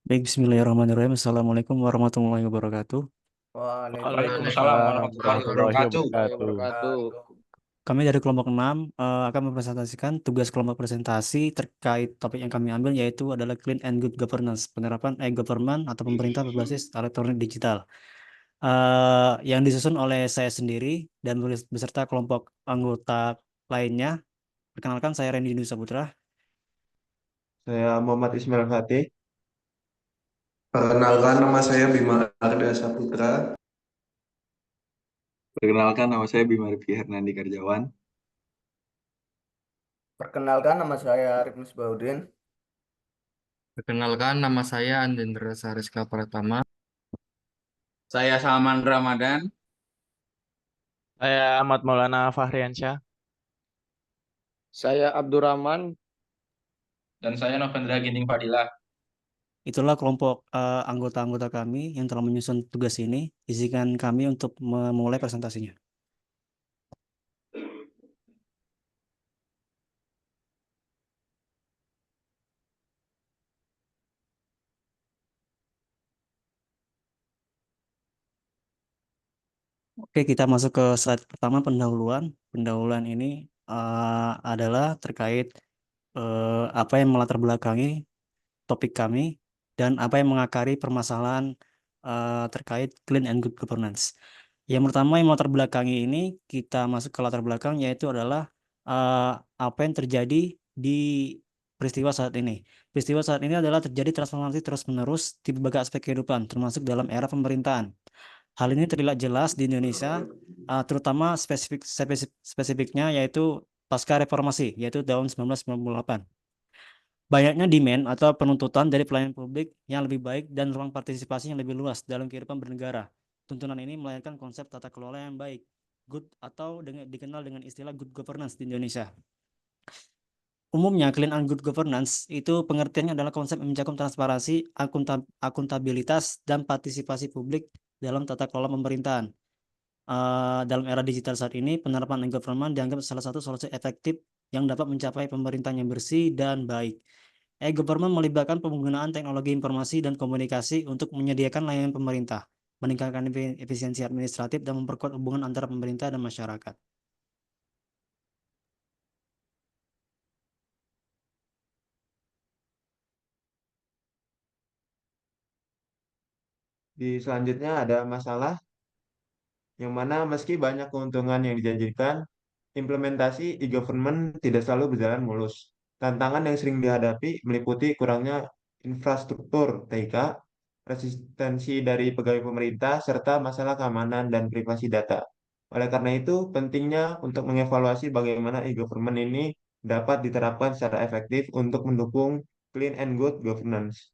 Baik, bismillahirrahmanirrahim. Assalamualaikum warahmatullahi wabarakatuh. Waalaikumsalam Waalaikumsalam warahmatullahi warahmatullahi wabarakatuh. wabarakatuh. Kami dari kelompok 6 akan mempresentasikan tugas kelompok presentasi terkait topik yang kami ambil yaitu adalah Clean and Good Governance, penerapan e-government atau pemerintah berbasis elektronik digital. Yang disusun oleh saya sendiri dan beserta kelompok anggota lainnya. Perkenalkan, saya Randy Dwi Saputra. Saya Muhammad Ismail Fatih. Perkenalkan, nama saya Bima Arda Saputra. Perkenalkan, nama saya Bima Rifki Hernandi Karjawan. Perkenalkan, nama saya Arif Misbaudin. Perkenalkan, nama saya Andendra Sariska Pratama. Saya Salman Ramadan. Saya Ahmad Maulana Fahriansyah. Saya Abdurrahman. Dan saya Novendra Ginting Fadilah. Itulah kelompok anggota-anggota kami yang telah menyusun tugas ini. Izinkan kami untuk memulai presentasinya. Oke, kita masuk ke slide pertama, pendahuluan. Pendahuluan ini adalah terkait apa yang melatar belakangi topik kami dan apa yang mengakari permasalahan terkait clean and good governance. Yang pertama yang melatar belakangi ini, kita masuk ke latar belakang, yaitu adalah eh, apa yang terjadi di peristiwa saat ini. Peristiwa saat ini adalah terjadi transformasi terus-menerus di berbagai aspek kehidupan, termasuk dalam era pemerintahan. Hal ini terlihat jelas di Indonesia, terutama spesifiknya yaitu pasca reformasi, yaitu tahun 1998. Banyaknya demand atau penuntutan dari pelayanan publik yang lebih baik dan ruang partisipasi yang lebih luas dalam kehidupan bernegara. Tuntunan ini melahirkan konsep tata kelola yang baik, good atau dikenal dengan istilah good governance di Indonesia. Umumnya, clean and good governance itu pengertiannya adalah konsep yang mencakup transparansi, akuntabilitas, dan partisipasi publik dalam tata kelola pemerintahan. Dalam era digital saat ini, penerapan e-government dianggap salah satu solusi efektif yang dapat mencapai pemerintahan yang bersih dan baik. E-government melibatkan penggunaan teknologi informasi dan komunikasi untuk menyediakan layanan pemerintah, meningkatkan efisiensi administratif, dan memperkuat hubungan antara pemerintah dan masyarakat. Di selanjutnya ada masalah yang mana meski banyak keuntungan yang dijanjikan, implementasi e-government tidak selalu berjalan mulus. Tantangan yang sering dihadapi meliputi kurangnya infrastruktur TK, resistensi dari pegawai pemerintah, serta masalah keamanan dan privasi data. Oleh karena itu, pentingnya untuk mengevaluasi bagaimana e-government ini dapat diterapkan secara efektif untuk mendukung clean and good governance.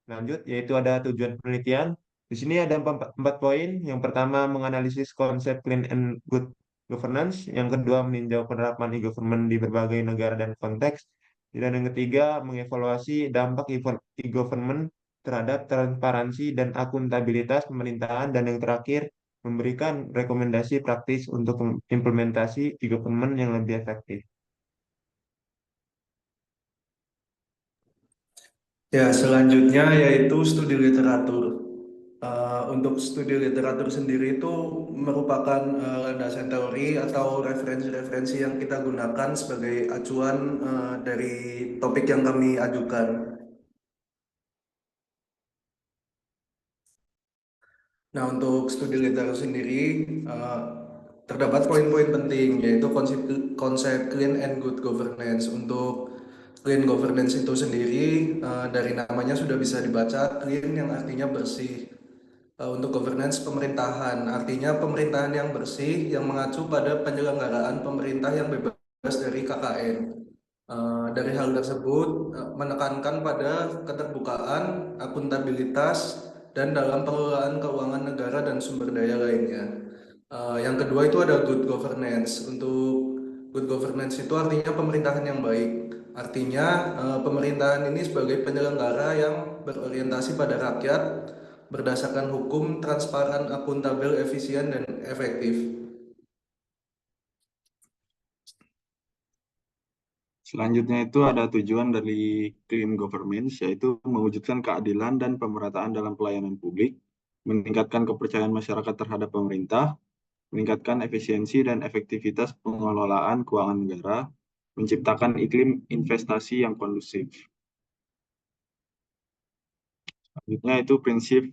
Lanjut, yaitu ada tujuan penelitian. Di sini ada empat poin. Yang pertama, menganalisis konsep clean and good governance. Yang kedua, meninjau penerapan e-government di berbagai negara dan konteks. Dan yang ketiga, mengevaluasi dampak e-government terhadap transparansi dan akuntabilitas pemerintahan. Dan yang terakhir, memberikan rekomendasi praktis untuk implementasi e-government yang lebih efektif. Ya, selanjutnya yaitu studi literatur. Untuk studi literatur sendiri itu merupakan landasan teori atau referensi-referensi yang kita gunakan sebagai acuan dari topik yang kami ajukan. Nah, untuk studi literatur sendiri terdapat poin-poin penting, yaitu konsep clean and good governance. Untuk clean governance itu sendiri dari namanya sudah bisa dibaca clean, yang artinya bersih. Untuk governance pemerintahan, artinya pemerintahan yang bersih yang mengacu pada penyelenggaraan pemerintah yang bebas dari KKN. Dari hal tersebut menekankan pada keterbukaan, akuntabilitas, dan dalam pengelolaan keuangan negara dan sumber daya lainnya. Yang kedua itu ada good governance. Untuk good governance itu artinya pemerintahan yang baik. Artinya pemerintahan ini sebagai penyelenggara yang berorientasi pada rakyat, berdasarkan hukum, transparan, akuntabel, efisien, dan efektif. Selanjutnya itu ada tujuan dari clean governance, yaitu mewujudkan keadilan dan pemerataan dalam pelayanan publik, meningkatkan kepercayaan masyarakat terhadap pemerintah, meningkatkan efisiensi dan efektivitas pengelolaan keuangan negara, menciptakan iklim investasi yang kondusif. Selanjutnya itu prinsip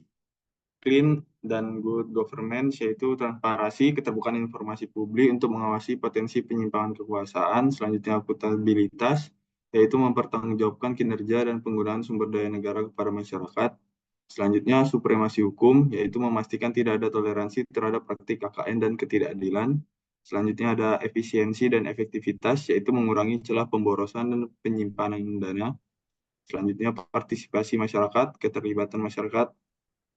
clean dan good governance, yaitu transparansi, keterbukaan informasi publik untuk mengawasi potensi penyimpangan kekuasaan. Selanjutnya akuntabilitas, yaitu mempertanggungjawabkan kinerja dan penggunaan sumber daya negara kepada masyarakat. Selanjutnya supremasi hukum, yaitu memastikan tidak ada toleransi terhadap praktik KKN dan ketidakadilan. Selanjutnya ada efisiensi dan efektivitas, yaitu mengurangi celah pemborosan dan penyimpanan dana. Selanjutnya partisipasi masyarakat, keterlibatan masyarakat,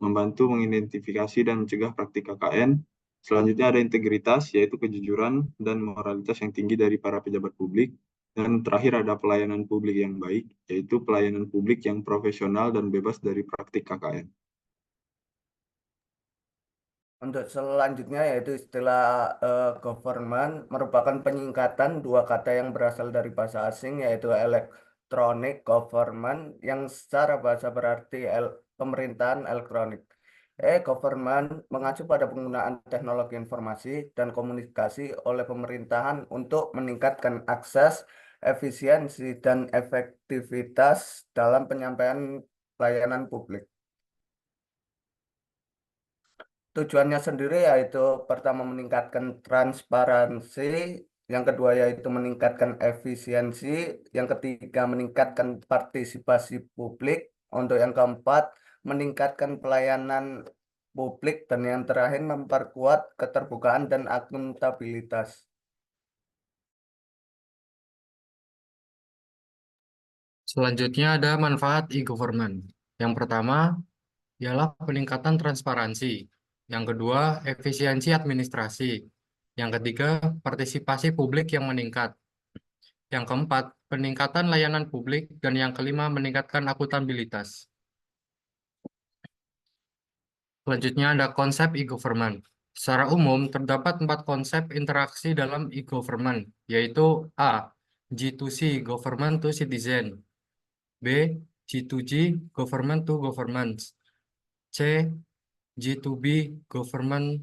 membantu mengidentifikasi dan mencegah praktik KKN. Selanjutnya ada integritas, yaitu kejujuran dan moralitas yang tinggi dari para pejabat publik. Dan terakhir ada pelayanan publik yang baik, yaitu pelayanan publik yang profesional dan bebas dari praktik KKN. Untuk selanjutnya yaitu istilah government merupakan penyingkatan dua kata yang berasal dari bahasa asing yaitu electronic government yang secara bahasa berarti pemerintahan elektronik. Government mengacu pada penggunaan teknologi informasi dan komunikasi oleh pemerintahan untuk meningkatkan akses, efisiensi, dan efektivitas dalam penyampaian pelayanan publik. Tujuannya sendiri yaitu pertama meningkatkan transparansi, yang kedua yaitu meningkatkan efisiensi, yang ketiga meningkatkan partisipasi publik, untuk yang keempat meningkatkan pelayanan publik, dan yang terakhir memperkuat keterbukaan dan akuntabilitas. Selanjutnya ada manfaat e-government. Yang pertama ialah peningkatan transparansi. Yang kedua, efisiensi administrasi. Yang ketiga, partisipasi publik yang meningkat. Yang keempat, peningkatan layanan publik. Dan yang kelima, meningkatkan akuntabilitas. Selanjutnya ada konsep e-government. Secara umum, terdapat 4 konsep interaksi dalam e-government, yaitu A. G2C, Government to Citizen. B. G2G, Government to Governments. C. G2B, Government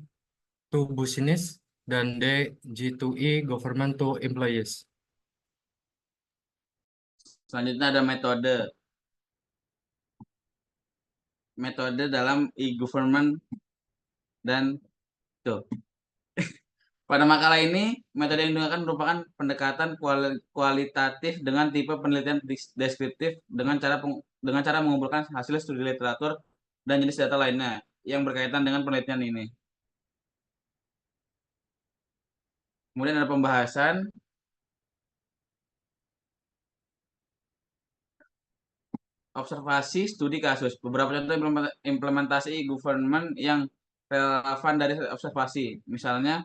to Business. Dan D. G2E, Government to Employees. Selanjutnya ada metode dalam e-government dan tuh. Pada makalah ini, metode yang digunakan merupakan pendekatan kualitatif dengan tipe penelitian deskriptif dengan cara mengumpulkan hasil studi literatur dan jenis data lainnya yang berkaitan dengan penelitian ini. Kemudian ada pembahasan, observasi, studi kasus. Beberapa contoh implementasi e-government yang relevan dari observasi. Misalnya,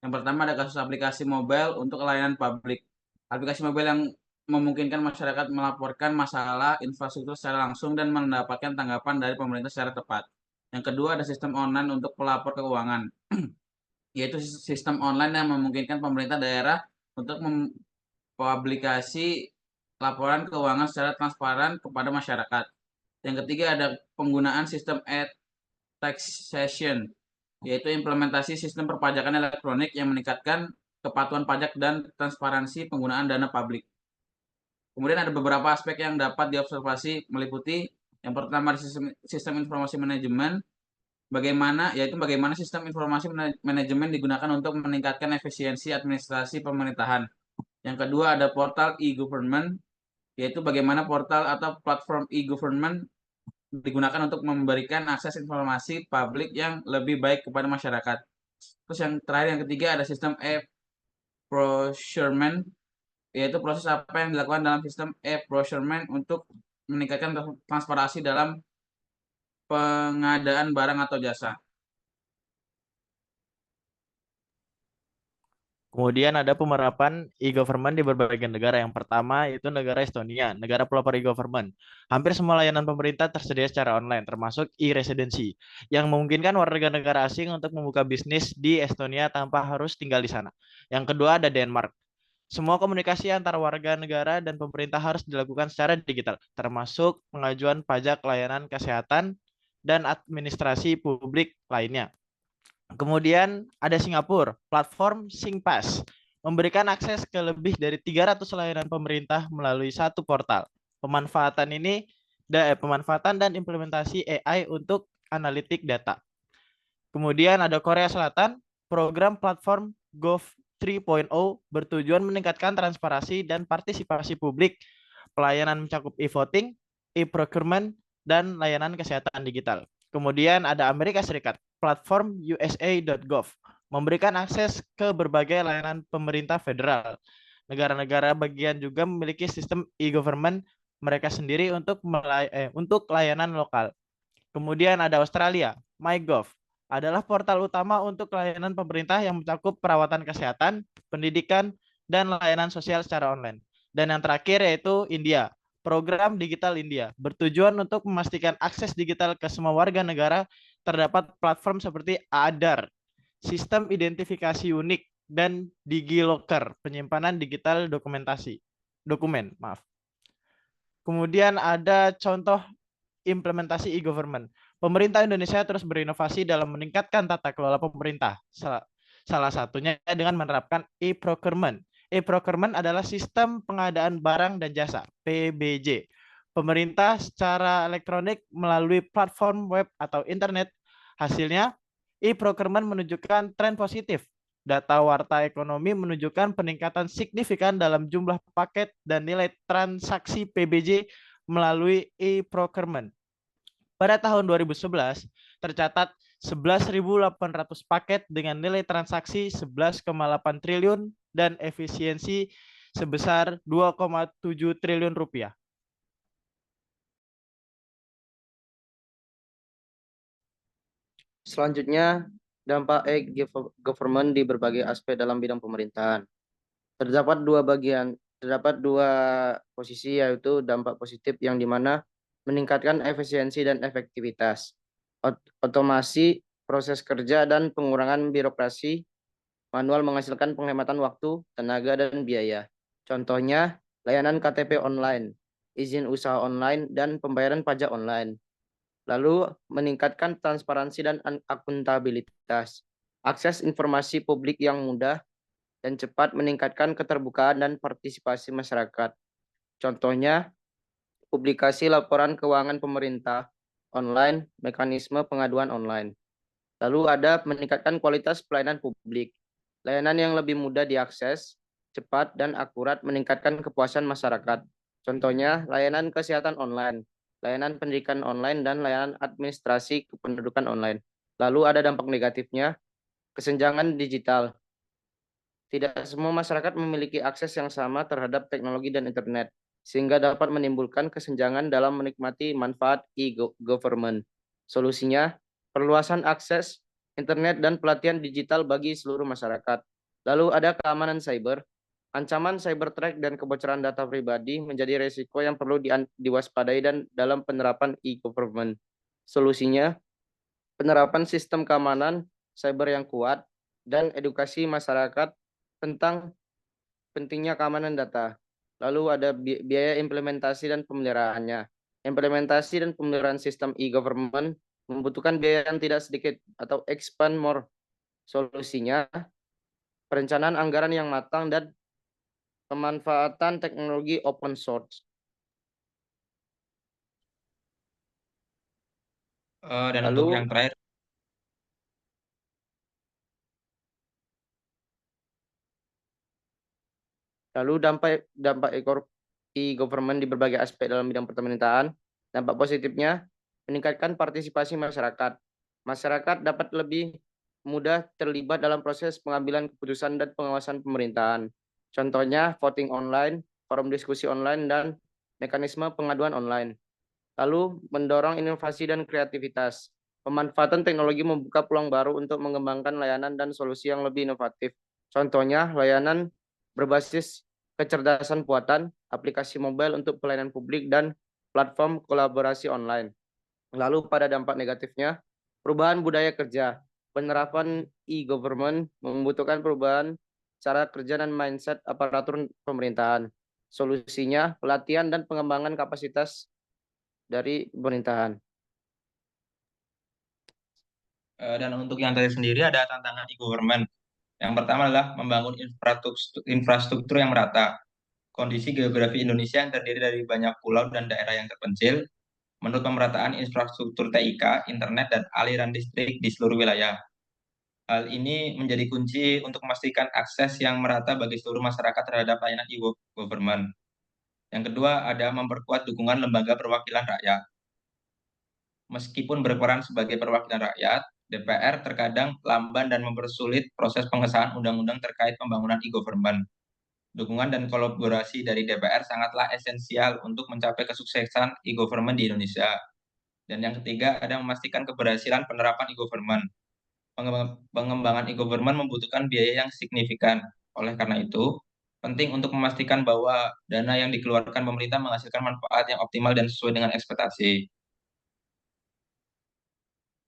yang pertama ada kasus aplikasi mobile untuk layanan publik. Aplikasi mobile yang memungkinkan masyarakat melaporkan masalah infrastruktur secara langsung dan mendapatkan tanggapan dari pemerintah secara tepat. Yang kedua ada sistem online untuk pelapor keuangan, yaitu sistem online yang memungkinkan pemerintah daerah untuk mempublikasi laporan keuangan secara transparan kepada masyarakat. Yang ketiga ada penggunaan sistem e-taxation, yaitu implementasi sistem perpajakan elektronik yang meningkatkan kepatuhan pajak dan transparansi penggunaan dana publik. Kemudian ada beberapa aspek yang dapat diobservasi meliputi yang pertama sistem informasi manajemen, bagaimana sistem informasi manajemen digunakan untuk meningkatkan efisiensi administrasi pemerintahan. Yang kedua ada portal e-government, yaitu bagaimana portal atau platform e-government digunakan untuk memberikan akses informasi publik yang lebih baik kepada masyarakat. Terus yang terakhir, yang ketiga ada sistem e-procurement, yaitu proses apa yang dilakukan dalam sistem e-procurement untuk meningkatkan transparansi dalam pengadaan barang atau jasa. Kemudian ada pemerapan e-government di berbagai negara. Yang pertama yaitu negara Estonia, negara pelopor e-government. Hampir semua layanan pemerintah tersedia secara online, termasuk e-residency, yang memungkinkan warga negara asing untuk membuka bisnis di Estonia tanpa harus tinggal di sana. Yang kedua ada Denmark. Semua komunikasi antara warga negara dan pemerintah harus dilakukan secara digital, termasuk pengajuan pajak, layanan kesehatan, dan administrasi publik lainnya. Kemudian ada Singapura, platform SingPass, memberikan akses ke lebih dari 300 layanan pemerintah melalui satu portal. Pemanfaatan dan implementasi AI untuk analitik data. Kemudian ada Korea Selatan, program platform Gov 3.0 bertujuan meningkatkan transparansi dan partisipasi publik, pelayanan mencakup e-voting, e-procurement, dan layanan kesehatan digital. Kemudian ada Amerika Serikat, platform USA.gov, memberikan akses ke berbagai layanan pemerintah federal. Negara-negara bagian juga memiliki sistem e-government mereka sendiri untuk layanan lokal. Kemudian ada Australia, MyGov, adalah portal utama untuk layanan pemerintah yang mencakup perawatan kesehatan, pendidikan, dan layanan sosial secara online. Dan yang terakhir yaitu India, program Digital India, bertujuan untuk memastikan akses digital ke semua warga negara. Terdapat platform seperti Aadhaar, sistem identifikasi unik, dan DigiLocker, penyimpanan digital dokumen. Kemudian ada contoh implementasi e-government. Pemerintah Indonesia terus berinovasi dalam meningkatkan tata kelola pemerintah. Salah satunya dengan menerapkan e-procurement. E-procurement adalah sistem pengadaan barang dan jasa, PBJ. Pemerintah secara elektronik melalui platform web atau internet. Hasilnya, e-procurement menunjukkan tren positif. Data Warta Ekonomi menunjukkan peningkatan signifikan dalam jumlah paket dan nilai transaksi PBJ melalui e-procurement. Pada tahun 2011, tercatat 11.800 paket dengan nilai transaksi 11,8 triliun dan efisiensi sebesar 2,7 triliun rupiah. Selanjutnya, dampak e-government di berbagai aspek dalam bidang pemerintahan. Terdapat dua posisi, yaitu dampak positif yang dimana meningkatkan efisiensi dan efektivitas, otomasi proses kerja dan pengurangan birokrasi manual menghasilkan penghematan waktu, tenaga, dan biaya. Contohnya, layanan KTP online, izin usaha online, dan pembayaran pajak online. Lalu meningkatkan transparansi dan akuntabilitas, akses informasi publik yang mudah dan cepat, meningkatkan keterbukaan dan partisipasi masyarakat. Contohnya, publikasi laporan keuangan pemerintah online, mekanisme pengaduan online. Lalu ada meningkatkan kualitas pelayanan publik, layanan yang lebih mudah diakses, cepat, dan akurat, meningkatkan kepuasan masyarakat. Contohnya, layanan kesehatan online, layanan pendidikan online, dan layanan administrasi kependudukan online. Lalu ada dampak negatifnya, kesenjangan digital. Tidak semua masyarakat memiliki akses yang sama terhadap teknologi dan internet, sehingga dapat menimbulkan kesenjangan dalam menikmati manfaat e-government. Solusinya, perluasan akses internet dan pelatihan digital bagi seluruh masyarakat. Lalu ada keamanan cyber. Ancaman cyberthreat dan kebocoran data pribadi menjadi risiko yang perlu diwaspadai dan dalam penerapan e-government. Solusinya, penerapan sistem keamanan cyber yang kuat dan edukasi masyarakat tentang pentingnya keamanan data. Lalu ada biaya implementasi dan pemeliharaannya. Implementasi dan pemeliharaan sistem e-government membutuhkan biaya yang tidak sedikit atau expand more. Solusinya, perencanaan anggaran yang matang dan pemanfaatan teknologi open source. Dan untuk yang terakhir, lalu dampak e-government di berbagai aspek dalam bidang pemerintahan. Dampak positifnya, meningkatkan partisipasi masyarakat. Masyarakat dapat lebih mudah terlibat dalam proses pengambilan keputusan dan pengawasan pemerintahan. Contohnya, voting online, forum diskusi online, dan mekanisme pengaduan online. Lalu, mendorong inovasi dan kreativitas. Pemanfaatan teknologi membuka peluang baru untuk mengembangkan layanan dan solusi yang lebih inovatif. Contohnya, layanan berbasis kecerdasan buatan, aplikasi mobile untuk pelayanan publik, dan platform kolaborasi online. Lalu pada dampak negatifnya, perubahan budaya kerja. Penerapan e-government membutuhkan perubahan cara kerja dan mindset aparatur pemerintahan. Solusinya, pelatihan dan pengembangan kapasitas dari pemerintahan. Dan untuk yang tadi sendiri ada tantangan e-government. Yang pertama adalah membangun infrastruktur yang merata. Kondisi geografi Indonesia yang terdiri dari banyak pulau dan daerah yang terpencil, menurut pemerataan infrastruktur TIK, internet, dan aliran listrik di seluruh wilayah. Hal ini menjadi kunci untuk memastikan akses yang merata bagi seluruh masyarakat terhadap layanan e-government. Yang kedua, ada memperkuat dukungan lembaga perwakilan rakyat. Meskipun berperan sebagai perwakilan rakyat, DPR terkadang lamban dan mempersulit proses pengesahan undang-undang terkait pembangunan e-government. Dukungan dan kolaborasi dari DPR sangatlah esensial untuk mencapai kesuksesan e-government di Indonesia. Dan yang ketiga, ada memastikan keberhasilan penerapan e-government. Pengembangan e-government membutuhkan biaya yang signifikan. Oleh karena itu, penting untuk memastikan bahwa dana yang dikeluarkan pemerintah menghasilkan manfaat yang optimal dan sesuai dengan ekspektasi.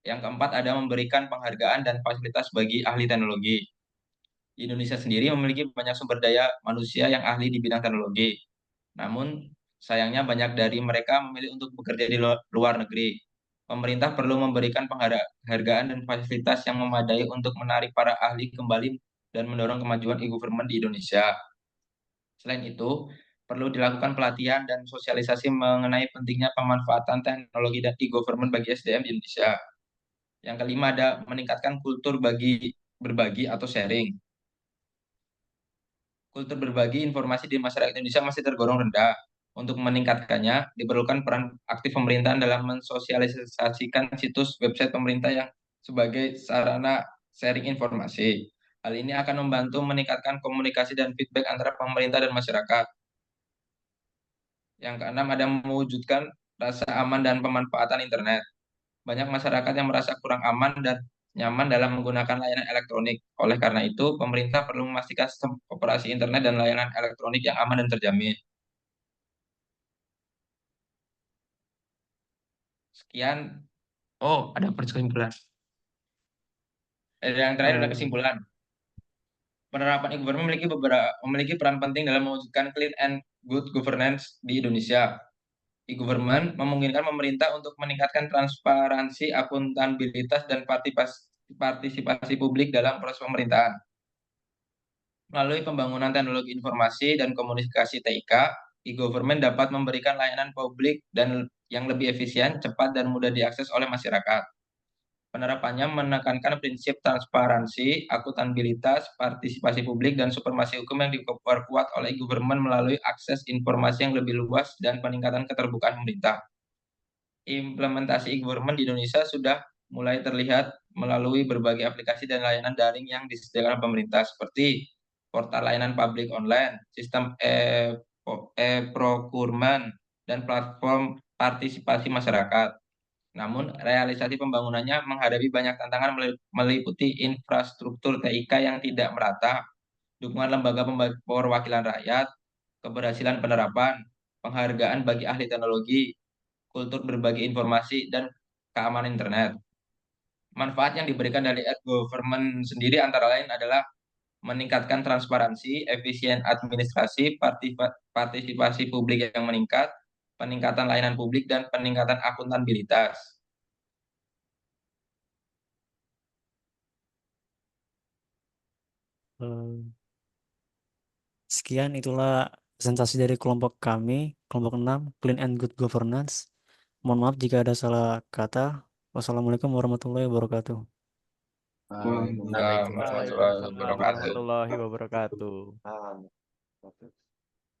Yang keempat, ada memberikan penghargaan dan fasilitas bagi ahli teknologi. Indonesia sendiri memiliki banyak sumber daya manusia yang ahli di bidang teknologi. Namun, sayangnya banyak dari mereka memilih untuk bekerja di luar negeri. Pemerintah perlu memberikan penghargaan dan fasilitas yang memadai untuk menarik para ahli kembali dan mendorong kemajuan e-government di Indonesia. Selain itu, perlu dilakukan pelatihan dan sosialisasi mengenai pentingnya pemanfaatan teknologi dan e-government bagi SDM di Indonesia. Yang kelima, ada meningkatkan kultur berbagi atau sharing. Kultur berbagi informasi di masyarakat Indonesia masih tergolong rendah. Untuk meningkatkannya, diperlukan peran aktif pemerintahan dalam mensosialisasikan situs website pemerintah yang sebagai sarana sharing informasi. Hal ini akan membantu meningkatkan komunikasi dan feedback antara pemerintah dan masyarakat. Yang keenam, ada mewujudkan rasa aman dan pemanfaatan internet. Banyak masyarakat yang merasa kurang aman dan nyaman dalam menggunakan layanan elektronik. Oleh karena itu, pemerintah perlu memastikan sistem operasi internet dan layanan elektronik yang aman dan terjamin. Sekian. Oh, ada kesimpulan. Yang terakhir ada kesimpulan. Penerapan e-government memiliki peran penting dalam mewujudkan clean and good governance di Indonesia. E-government memungkinkan pemerintah untuk meningkatkan transparansi, akuntabilitas, dan partisipasi publik dalam proses pemerintahan. Melalui pembangunan teknologi informasi dan komunikasi TIK, e-government dapat memberikan layanan publik dan yang lebih efisien, cepat, dan mudah diakses oleh masyarakat. Penerapannya menekankan prinsip transparansi, akuntabilitas, partisipasi publik, dan supremasi hukum yang diperkuat oleh e-government melalui akses informasi yang lebih luas dan peningkatan keterbukaan pemerintah. Implementasi e-government di Indonesia sudah mulai terlihat melalui berbagai aplikasi dan layanan daring yang disediakan pemerintah seperti portal layanan publik online, sistem e-procurement, dan platform partisipasi masyarakat. Namun, realisasi pembangunannya menghadapi banyak tantangan meliputi infrastruktur TIK yang tidak merata, dukungan lembaga perwakilan rakyat, keberhasilan penerapan, penghargaan bagi ahli teknologi, kultur berbagi informasi, dan keamanan internet. Manfaat yang diberikan dari e-government sendiri antara lain adalah meningkatkan transparansi, efisien administrasi, partisipasi publik yang meningkat, peningkatan layanan publik, dan peningkatan akuntabilitas. Sekian itulah presentasi dari kelompok kami, kelompok 6, Clean and Good Governance. Mohon maaf jika ada salah kata. Wassalamualaikum warahmatullahi wabarakatuh. Waalaikumsalam warahmatullahi wabarakatuh. Warahmatullahi wabarakatuh.